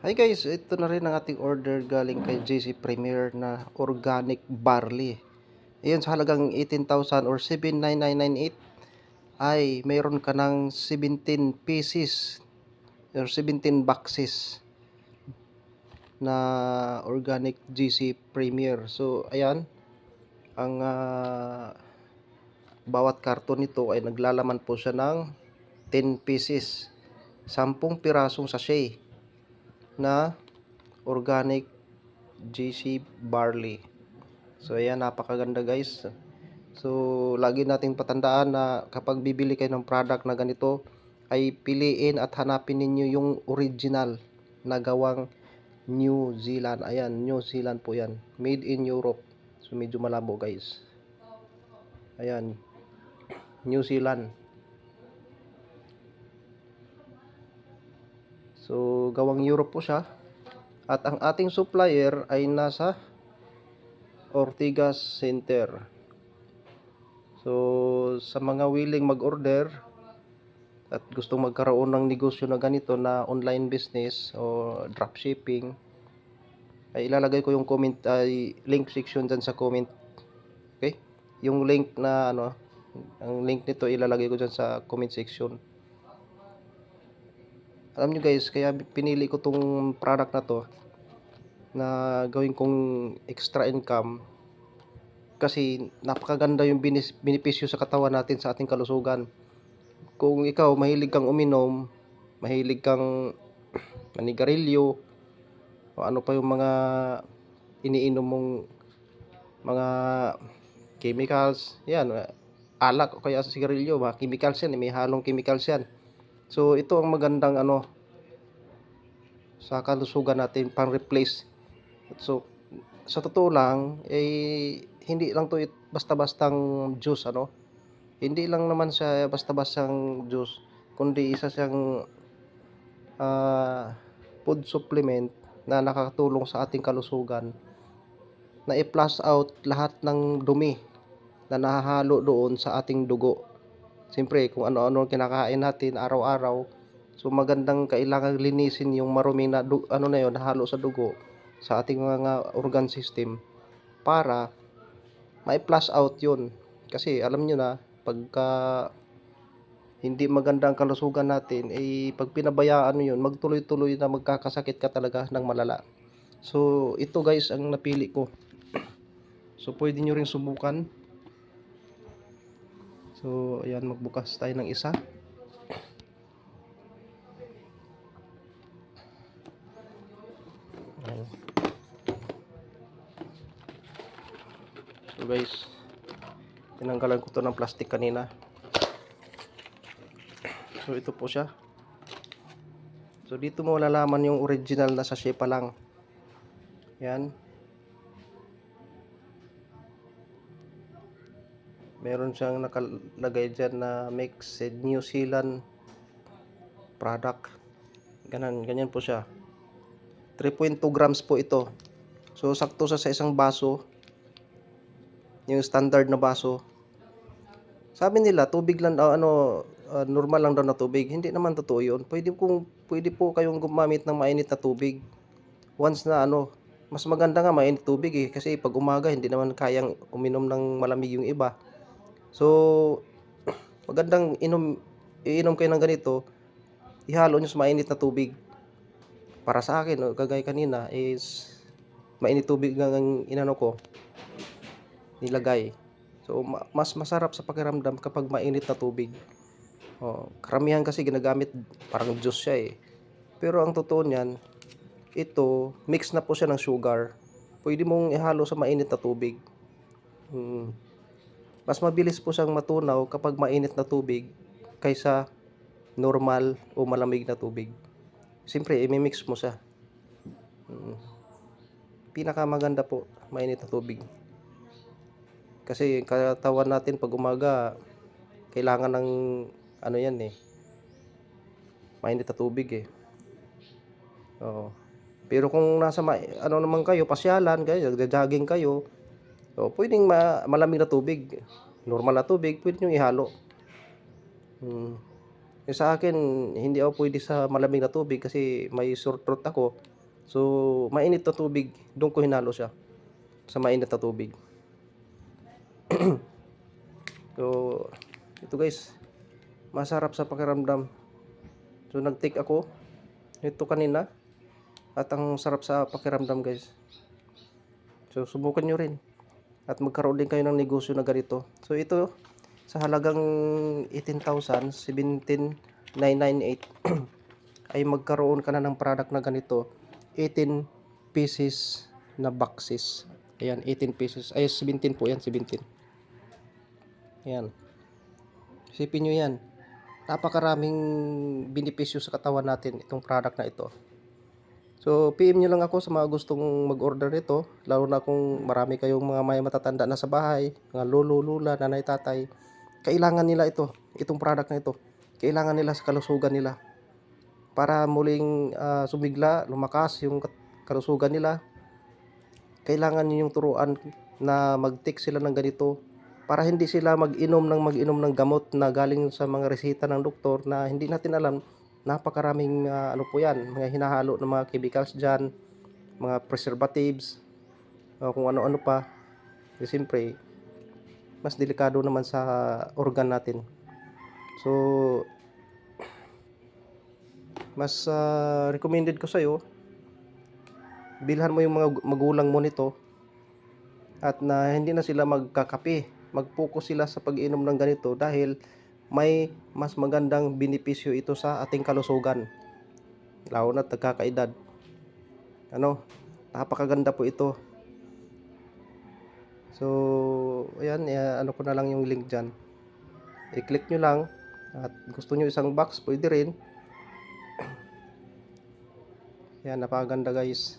Hi guys, ito na rin ang ating order galing kay JC Premier na organic barley. Ayun, sa halagang 18,000 or 79998 ay mayroon ka ng 17 pieces or 17 boxes na organic JC Premier. So, ayan, ang bawat karton nito ay naglalaman po siya ng 10 pieces, 10 pirasong sachet na organic JC barley. So ayan, napakaganda guys. So lagi nating patandaan na kapag bibili kayo ng product na ganito ay piliin at hanapin ninyo yung original na gawang New Zealand. Ayan, New Zealand po yan, made in Europe. So medyo malabo guys. Ayan, New Zealand. So gawang Europe po siya. At ang ating supplier ay nasa Ortigas Center. So sa mga willing mag-order at gustong magkaroon ng negosyo na ganito na online business o dropshipping, ay ilalagay ko yung comment, ay link section dyan sa comment. Okay, yung link na ang link nito ilalagay ko dyan sa comment section. Alam nyo guys, kaya pinili ko tong product na to na gawin kong extra income kasi napakaganda yung benepisyo sa katawan natin, sa ating kalusugan. Kung ikaw mahilig kang uminom, mahilig kang manigarilyo, o ano pa yung mga iniinom mong mga chemicals, yan, alak o kaya sigarilyo, mga chemicals yan, may halong chemicals yan. So ito ang magandang sa kalusugan natin, pang replace. So sa totoo lang, hindi lang to basta-bastang juice, hindi lang naman siya basta-bastang juice, kundi isa siyang food supplement na nakakatulong sa ating kalusugan na i-flush out lahat ng dumi na nahahalo doon sa ating dugo. Siyempre, kung ano-ano kinakain natin araw-araw, so magandang kailangan linisin yung maruming na na yun, nahalo sa dugo, sa ating mga organ system para ma-flush out yun. Kasi alam nyo na, pagka hindi maganda ang kalusugan natin, pag pinabayaan yun, magtuloy-tuloy na magkakasakit ka talaga ng malala. So, ito guys ang napili ko. So, pwede nyo ring subukan. So, ayan, magbukas tayo ng isa. Ayan. So guys, tinanggalan ko to ng plastic kanina. So, ito po siya. So, dito mo malalaman yung original na sachet pa lang. Yan. Meron siyang nakalagay dyan na mixed New Zealand product. Ganyan po siya. 3.2 grams po ito. So sakto sa isang baso, yung standard na baso. Sabi nila tubig lang, normal lang daw na tubig. Hindi naman totoo yun. Pwede po kayong gumamit ng mainit na tubig. Once na mas maganda nga mainit tubig kasi pag umaga hindi naman kayang uminom ng malamig yung iba. So magandang iinom kayo ng ganito, ihalo nyo sa mainit na tubig. Para sa akin, kagaya kanina is mainit tubig ang nilagay. So mas masarap sa pakiramdam kapag mainit na tubig. Karamihan kasi ginagamit parang juice siya Pero ang totoo niyan, ito mix na po siya ng sugar. Pwede mong ihalo sa mainit na tubig. Mas mabilis po siyang matunaw kapag mainit na tubig kaysa normal o malamig na tubig. Siyempre, i-mix mo siya. Pinakamaganda po, mainit na tubig. Kasi katawan natin pag umaga, kailangan ng mainit na tubig Oo. Pero kung nasa naman kayo, pasyalan kayo, nagja-jogging kayo, pwedeng malamig na tubig, normal na tubig, pwede nyo ihalo. Sa akin, hindi ako pwede sa malamig na tubig kasi may sore throat ako. So, mainit na tubig, do'n ko hinalo siya, sa mainit na tubig. So, ito guys, masarap sa pakiramdam. So, nag-take ako nito kanina at ang sarap sa pakiramdam guys. So, subukan nyo rin at magkaroon din kayo ng negosyo na ganito. So, ito sa halagang 18,000, 17,998 ay magkaroon ka na ng product na ganito, 18 pieces na boxes. Ayan, 18 pieces. Ay, 17 po yan, 17. Ayan. Isipin nyo yan. Napakaraming benepisyo sa katawan natin itong product na ito. So, PM nyo lang ako sa mga gustong mag-order nito, lalo na kung marami kayong mga may matatanda na sa bahay, mga lolo, lula, nanay, tatay. Kailangan nila ito, itong product na ito. Kailangan nila sa kalusugan nila. Para muling sumigla, lumakas yung kalusugan nila. Kailangan ninyong turuan na mag-take sila ng ganito para hindi sila mag-inom ng gamot na galing sa mga resita ng doktor na hindi natin alam. Napakaraming ano po yan, mga hinahalo ng mga chemicals dyan, mga preservatives, kung ano-ano pa. Kasi siyempre, mas delikado naman sa organ natin. So, mas recommended ko sa'yo, bilhan mo yung mga magulang mo nito at na hindi na sila magkakape. Mag-focus sila sa pag-inom ng ganito dahil may mas magandang benepisyo ito sa ating kalusugan. Lalo na nagkakaedad. Ano, napakaganda po ito. So, ayan, ano ko na lang yung link dyan. I-click nyo lang at gusto nyo isang box, pwede rin. Yan, napakaganda guys.